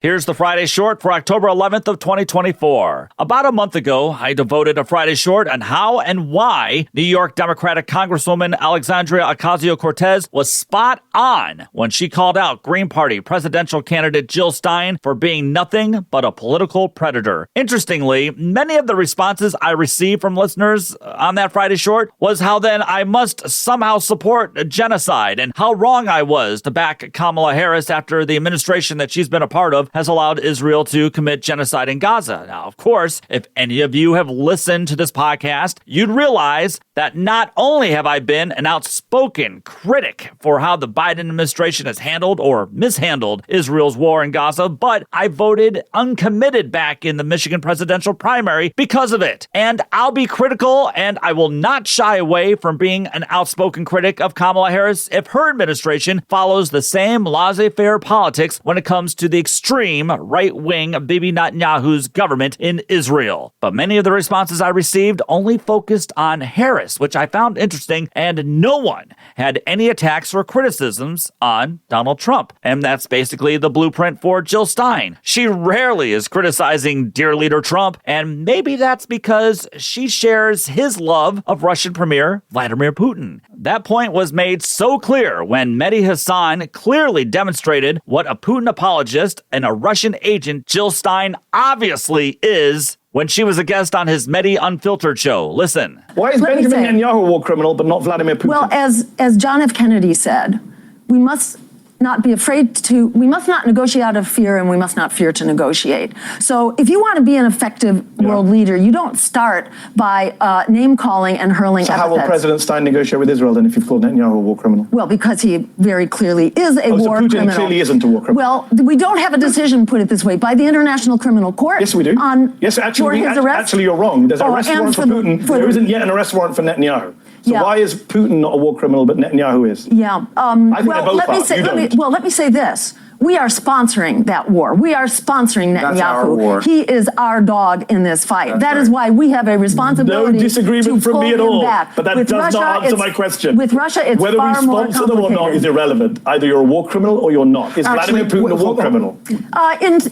Here's the Friday Short for October 11th of 2024. About a month ago, I devoted a Friday Short on how and why New York Democratic Congresswoman Alexandria Ocasio-Cortez was spot on when she called out Green Party presidential candidate Jill Stein for being nothing but a political predator. Interestingly, many of the responses I received from listeners on that Friday Short was how then I must somehow support genocide and how wrong I was to back Kamala Harris after the administration that she's been a part of has allowed Israel to commit genocide in Gaza. Now, of course, if any of you have listened to this podcast, you'd realize that not only have I been an outspoken critic for how the Biden administration has handled or mishandled Israel's war in Gaza, but I voted uncommitted back in the Michigan presidential primary because of it. And I'll be critical, and I will not shy away from being an outspoken critic of Kamala Harris if her administration follows the same laissez-faire politics when it comes to the extreme right-wing Bibi Netanyahu's government in Israel. But many of the responses I received only focused on Harris, which I found interesting, and no one had any attacks or criticisms on Donald Trump. And that's basically the blueprint for Jill Stein. She rarely is criticizing dear leader Trump, and maybe that's because she shares his love of Russian Premier Vladimir Putin. That point was made so clear when Mehdi Hassan clearly demonstrated what a Putin apologist and a Russian agent Jill Stein obviously is when she was a guest on his Mehdi Unfiltered show. Listen. Why is Benjamin Netanyahu a war criminal but not Vladimir Putin? Well, as John F. Kennedy said, we must not negotiate out of fear, and we must not fear to negotiate. So if you want to be an effective world leader, you don't start by name-calling and hurling epithets. So how will President Stein negotiate with Israel then if you've called Netanyahu a war criminal? Well, because he very clearly is a war Putin criminal. Clearly isn't a war criminal. Well, we don't have a decision, put it this way, by the International Criminal Court. Yes, we do. Actually, you're wrong. There's an arrest warrant for Putin. There isn't yet an arrest warrant for Netanyahu. So why is Putin not a war criminal but Netanyahu is? Yeah. I think they're both let me say this. We are sponsoring that war. We are sponsoring Netanyahu. That's our war. He is our dog in this fight. That is why we have a responsibility. No disagreement from me at all. But that does not answer my question. With Russia, it's whether far more complicated. Whether we sponsor them or not is irrelevant. Either you're a war criminal or you're not. Is Vladimir Putin a war criminal?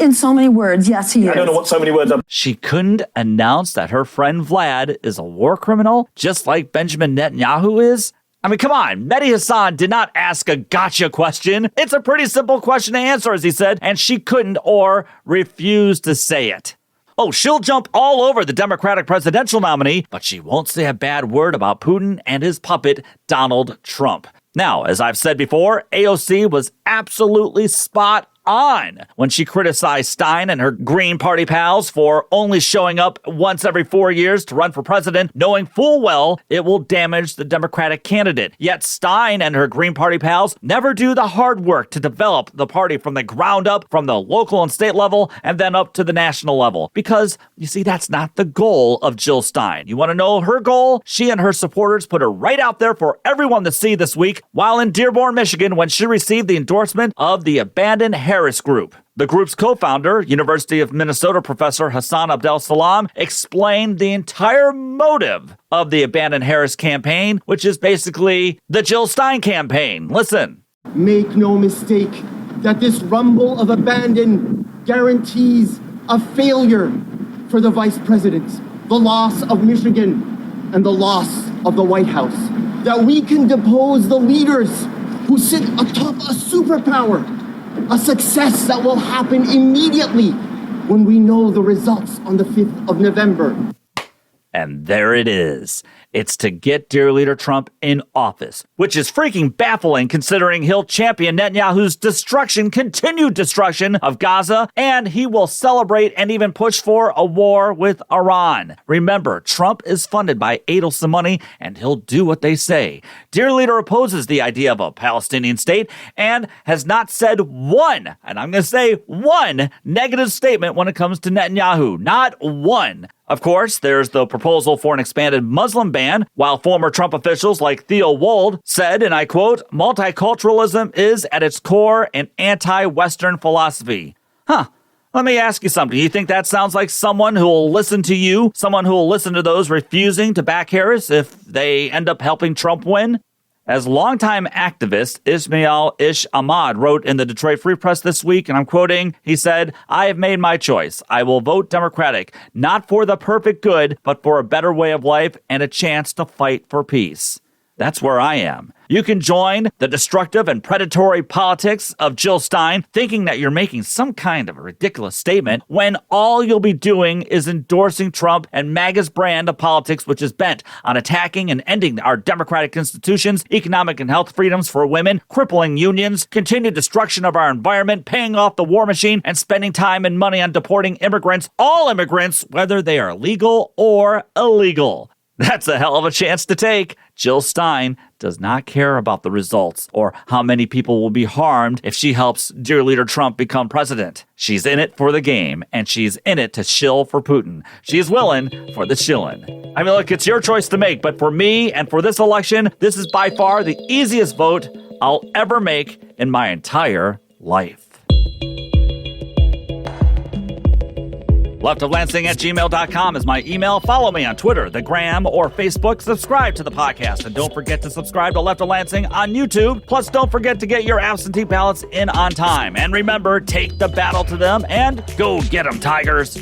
In so many words, yes, he is. I don't know what so many words are. She couldn't announce that her friend Vlad is a war criminal, just like Benjamin Netanyahu is? I mean, come on, Mehdi Hassan did not ask a gotcha question. It's a pretty simple question to answer, as he said, and she couldn't or refused to say it. Oh, she'll jump all over the Democratic presidential nominee, but she won't say a bad word about Putin and his puppet, Donald Trump. Now, as I've said before, AOC was absolutely spot on when she criticized Stein and her Green Party pals for only showing up once every 4 years to run for president, knowing full well it will damage the Democratic candidate. Yet Stein and her Green Party pals never do the hard work to develop the party from the ground up, from the local and state level, and then up to the national level. Because, you see, that's not the goal of Jill Stein. You want to know her goal? She and her supporters put her right out there for everyone to see this week while in Dearborn, Michigan, when she received the endorsement of the abandoned Harris Group. The group's co-founder, University of Minnesota professor Hassan Abdel Salam, explained the entire motive of the Abandoned Harris campaign, which is basically the Jill Stein campaign. Listen. Make no mistake that this rumble of abandon guarantees a failure for the vice president, the loss of Michigan, and the loss of the White House. That we can depose the leaders who sit atop a superpower. A success that will happen immediately when we know the results on the 5th of November. And there it is. It's to get dear leader Trump in office, which is freaking baffling considering he'll champion Netanyahu's continued destruction of Gaza, and he will celebrate and even push for a war with Iran. Remember, Trump is funded by Adelson money, and he'll do what they say. Dear leader opposes the idea of a Palestinian state and has not said one, and I'm going to say one, negative statement when it comes to Netanyahu. Not one. Of course, there's the proposal for an expanded Muslim ban, while former Trump officials like Theo Wold said, and I quote, multiculturalism is at its core an anti-Western philosophy. Let me ask you something. You think that sounds like someone who will listen to you, someone who will listen to those refusing to back Harris if they end up helping Trump win? As longtime activist Ismail Ish Ahmad wrote in the Detroit Free Press this week, and I'm quoting, he said, "I have made my choice. I will vote Democratic, not for the perfect good, but for a better way of life and a chance to fight for peace." That's where I am. You can join the destructive and predatory politics of Jill Stein, thinking that you're making some kind of a ridiculous statement when all you'll be doing is endorsing Trump and MAGA's brand of politics, which is bent on attacking and ending our democratic institutions, economic and health freedoms for women, crippling unions, continued destruction of our environment, paying off the war machine, and spending time and money on deporting immigrants, all immigrants, whether they are legal or illegal. That's a hell of a chance to take. Jill Stein does not care about the results or how many people will be harmed if she helps dear leader Trump become president. She's in it for the game, and she's in it to shill for Putin. She's willing for the shillin'. I mean, look, it's your choice to make, but for me and for this election, this is by far the easiest vote I'll ever make in my entire life. leftoflansing@gmail.com is my email. Follow me on Twitter, the Gram, or Facebook. Subscribe to the podcast. And don't forget to subscribe to Left of Lansing on YouTube. Plus, don't forget to get your absentee ballots in on time. And remember, take the battle to them and go get them, Tigers.